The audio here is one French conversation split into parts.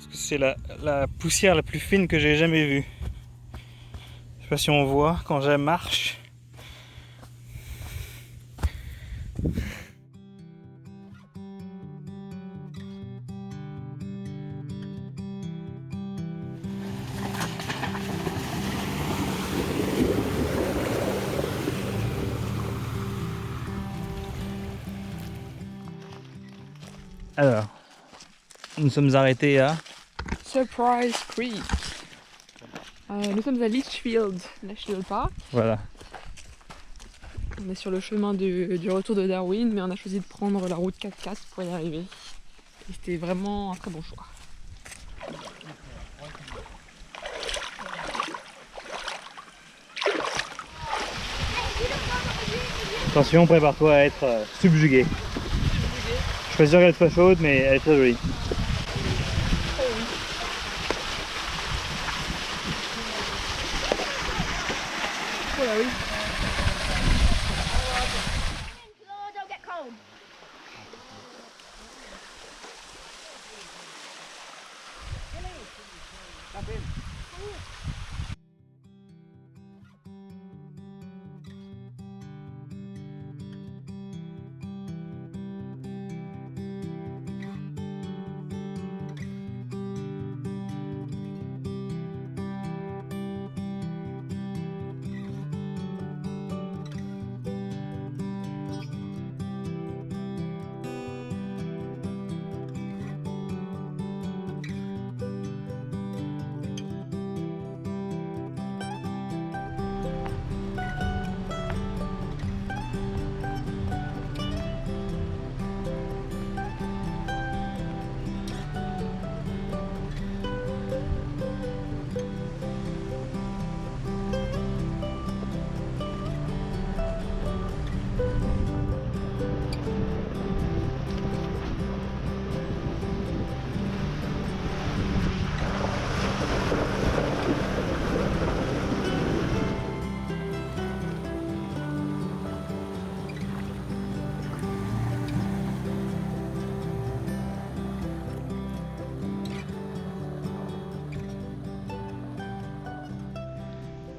Parce que c'est la poussière la plus fine que j'ai jamais vue. Je sais pas si on voit quand je marche. Alors, nous sommes arrêtés à Surprise Creek. Nous sommes à Litchfield National Park. Voilà. On est sur le chemin du retour de Darwin, mais on a choisi de prendre la route 4x4 pour y arriver. Et c'était vraiment un très bon choix. Attention, prépare-toi à être subjugué. Je suis pas sûr qu'elle soit chaude, mais elle est très jolie. Oh là oui.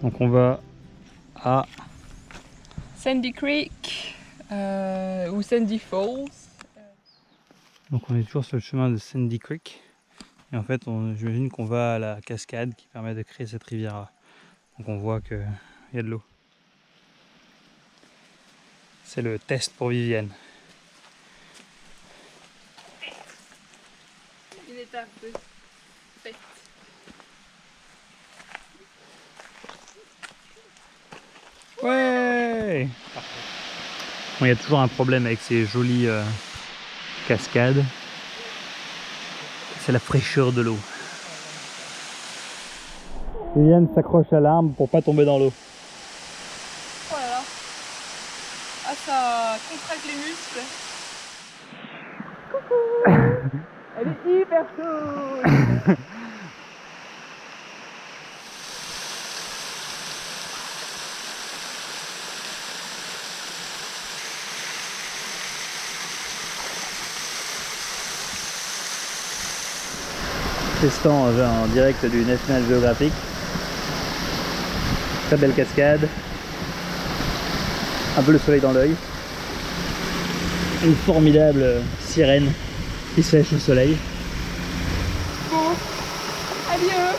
Donc on va à... Sandy Creek ou Sandy Falls. Donc on est toujours sur le chemin de Sandy Creek. Et en fait, j'imagine qu'on va à la cascade qui permet de créer cette rivière-là. Donc on voit qu'il y a de l'eau. C'est le test pour Vivienne. Une étape faite. Ouais! Bon, il y a toujours un problème avec ces jolies cascades. C'est la fraîcheur de l'eau. Vivienne s'accroche à l'arbre pour pas tomber dans l'eau. Oh là là. Ah, ça contracte les muscles. Coucou. Elle est hyper chaude. Testant en direct du National Geographic. Très belle cascade. Un peu le soleil dans l'œil. Une formidable sirène qui se sèche au soleil. Bon, adieu.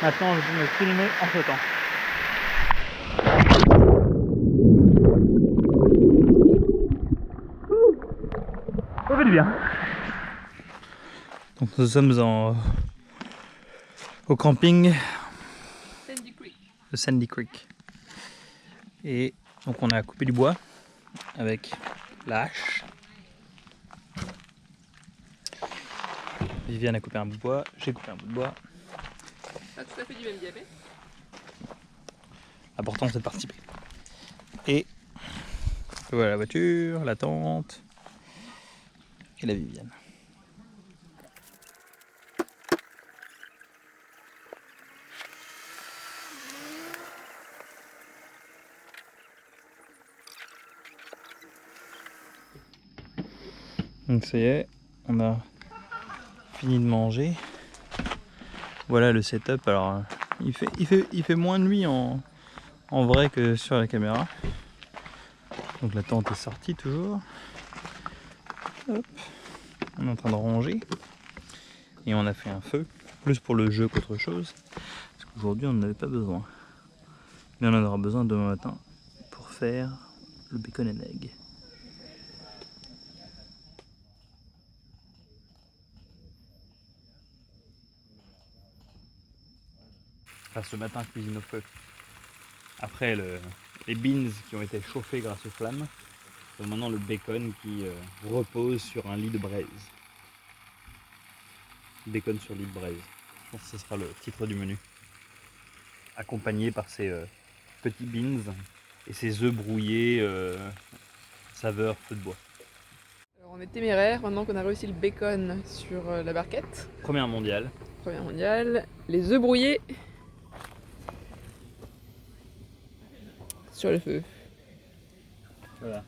Maintenant, je peux me filmer en flottant. Ça fait du bien. Donc nous sommes au camping Sandy Creek. de Sandy Creek. Et donc on a coupé du bois avec la hache. Viviane a coupé un bout de bois, j'ai coupé un bout de bois. Pas tout à fait du même diabète. L'important c'est de participer. Et voilà la voiture, la tente et la Viviane. Donc ça y est, on a fini de manger. Voilà le setup. Alors il fait moins de nuit en vrai que sur la caméra. Donc la tente est sortie toujours. Hop. On est en train de ranger. Et on a fait un feu, plus pour le jeu qu'autre chose. Parce qu'aujourd'hui on n'en avait pas besoin. Mais on en aura besoin demain matin pour faire le bacon and egg. Enfin, ce matin, cuisine au feu. Après les beans qui ont été chauffés grâce aux flammes. Et maintenant le bacon qui repose sur un lit de braise. Bacon sur lit de braise. Je pense que ce sera le titre du menu. Accompagné par ces petits beans et ces œufs brouillés saveur feu de bois. Alors on est téméraire maintenant qu'on a réussi le bacon sur la barquette. Première mondiale. Première mondiale. Les œufs brouillés sur le feu. Voilà.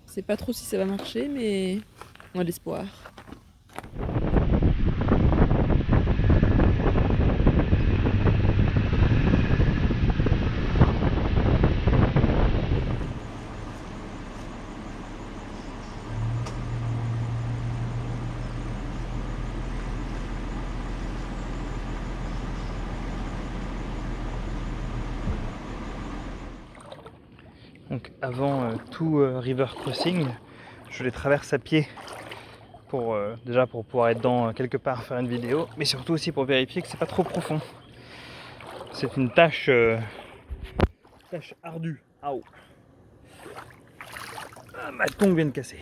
Je sais pas trop si ça va marcher, mais on a de l'espoir. Donc avant tout river crossing, je les traverse à pied pour déjà pour pouvoir être dans quelque part faire une vidéo, mais surtout aussi pour vérifier que c'est pas trop profond. C'est une tâche ardue. Aouh. Ah, ma tongue vient de casser.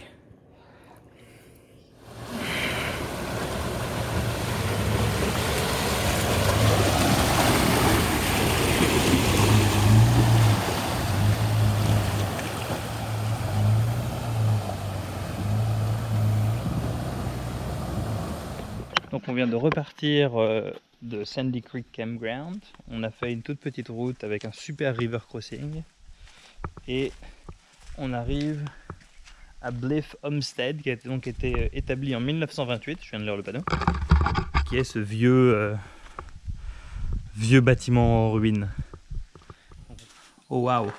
Donc on vient de repartir de Sandy Creek Campground. On a fait une toute petite route avec un super river crossing. Et on arrive à Blythe Homestead, qui a donc été établi en 1928, je viens de lire le panneau, qui est ce vieux bâtiment en ruine. Oh waouh!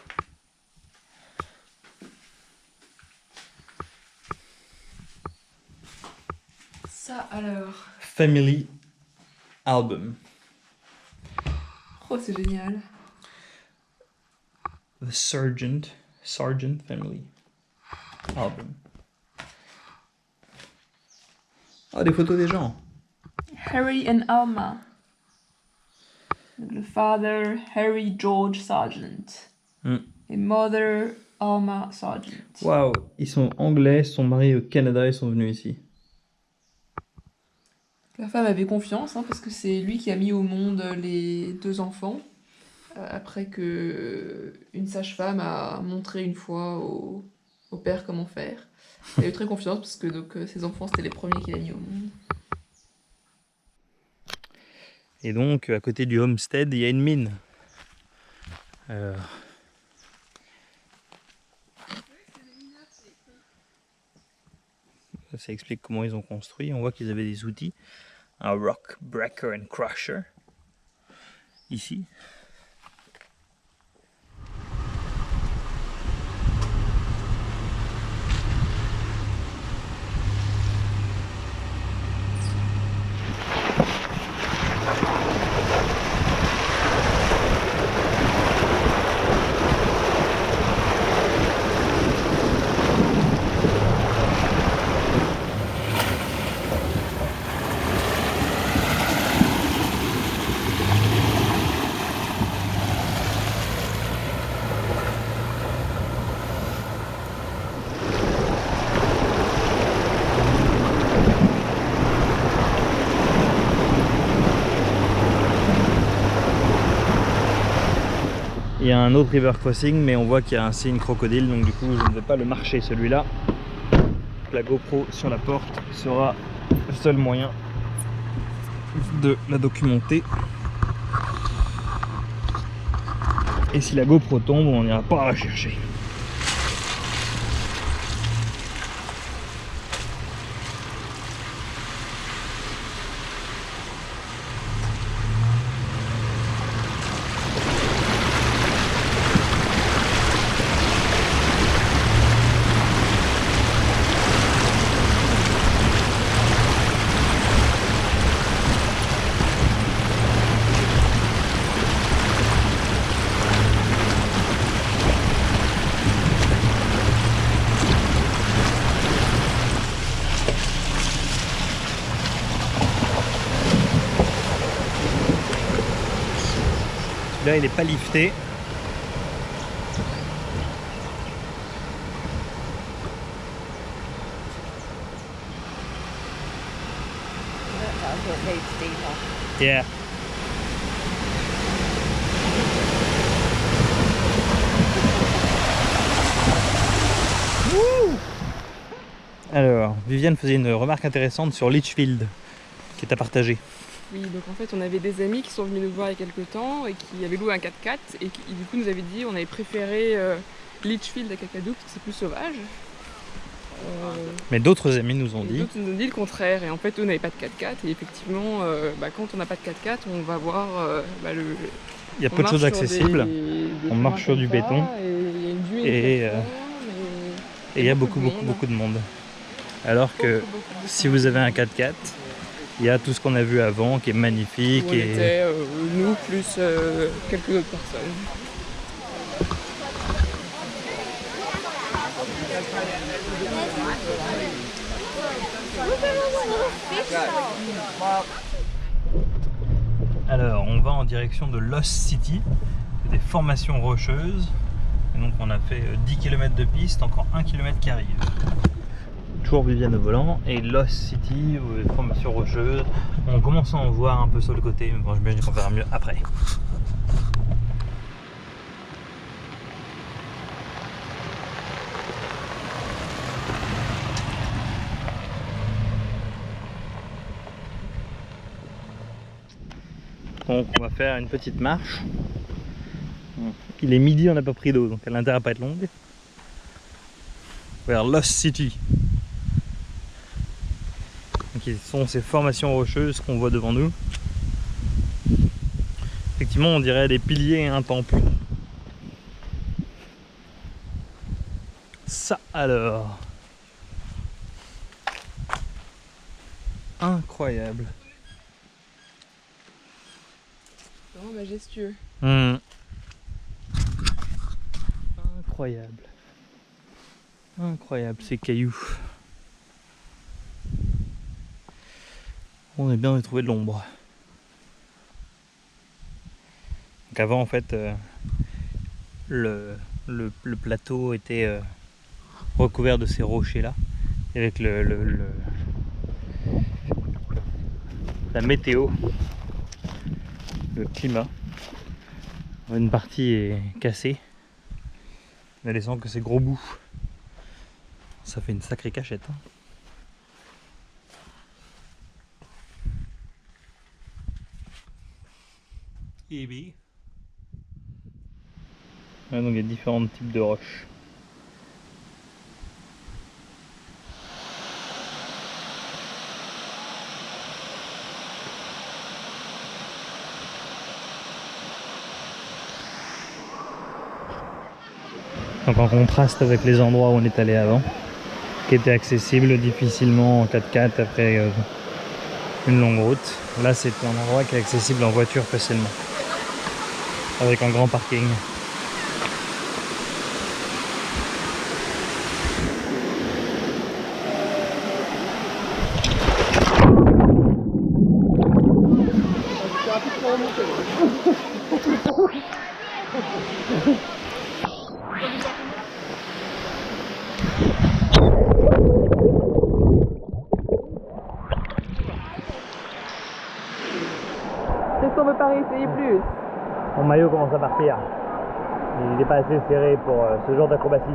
Ça alors. Family album. Oh c'est génial. The Sargent Family album. Ah, des photos des gens. Harry and Alma. Le father Harry George Sargent. Et mother Alma Sargent. Waouh, ils sont anglais, sont mariés au Canada et sont venus ici. La femme avait confiance parce que c'est lui qui a mis au monde les 2 enfants. Après que une sage-femme a montré une fois au père comment faire. Elle a eu très confiance parce que donc, ses enfants c'était les premiers qu'il a mis au monde. Et donc à côté du homestead il y a une mine. Ça explique comment ils ont construit. On voit qu'ils avaient des outils. Un rock breaker and crusher. Ici. Il y a un autre river crossing, mais on voit qu'il y a un signe crocodile, donc du coup je ne vais pas le marcher celui-là. La GoPro sur la porte sera le seul moyen de la documenter. Et si la GoPro tombe, on n'ira pas la chercher. Là il n'est pas lifté. Yeah. Alors, Viviane faisait une remarque intéressante sur Litchfield qui est à partager. Oui, donc en fait on avait des amis qui sont venus nous voir il y a quelques temps et qui avaient loué un 4x4 et qui du coup nous avaient dit on avait préféré Litchfield à Kakadu parce que c'est plus sauvage. Mais d'autres amis nous ont dit. D'autres nous ont dit le contraire et en fait eux n'avaient pas de 4x4 et effectivement quand on n'a pas de 4x4 on va voir il y a peu de choses accessibles, on marche sur du béton et il y a beaucoup de monde. Alors que si vous avez un 4x4, il y a tout ce qu'on a vu avant qui est magnifique. Où on était, nous plus quelques autres personnes. Alors on va en direction de Lost City, des formations rocheuses. Et donc on a fait 10 km de piste, encore 1 km qui arrive. Toujours Viviane au volant et Lost City, formation rocheuse. On commence à en voir un peu sur le côté, mais bon, j'imagine qu'on verra mieux après. Donc on va faire une petite marche. Il est midi, on n'a pas pris d'eau, donc elle a intérêt à pas être longue. Vers Lost City. Donc, ce sont ces formations rocheuses qu'on voit devant nous. Effectivement, on dirait des piliers et un temple. Ça alors. Incroyable. Vraiment majestueux. Incroyable. Incroyable ces cailloux. On est bien de trouver de l'ombre. Donc avant en fait le plateau était recouvert de ces rochers là. Et avec la météo, le climat, une partie est cassée. Mais laissant que ces gros bouts. Ça fait une sacrée cachette. Hein. Ah, donc il y a différents types de roches. Donc en contraste avec les endroits où on est allé avant, qui étaient accessibles difficilement en 4x4 après une longue route. Là c'est un endroit qui est accessible en voiture facilement, avec un grand parking. Qu'est-ce qu'on veut pas réessayer plus? Mon maillot commence à partir. Il n'est pas assez serré pour ce genre d'acrobatie.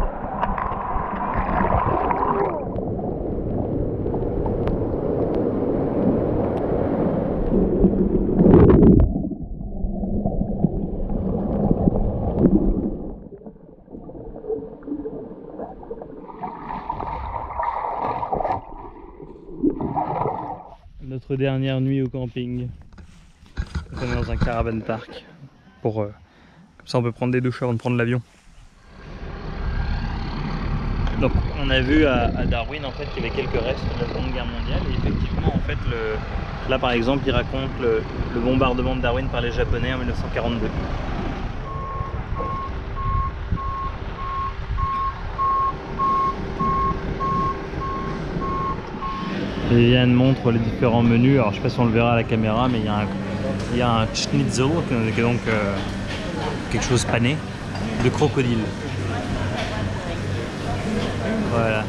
Notre dernière nuit au camping. On est dans un caravan park. Comme ça on peut prendre des douches avant de prendre l'avion. Donc on a vu à Darwin en fait qu'il y avait quelques restes de la Seconde Guerre mondiale et effectivement en fait là par exemple il raconte le bombardement de Darwin par les Japonais en 1942. Viviane montre les différents menus, alors je sais pas si on le verra à la caméra mais il y a un schnitzel qui est donc quelque chose pané de crocodile. Voilà.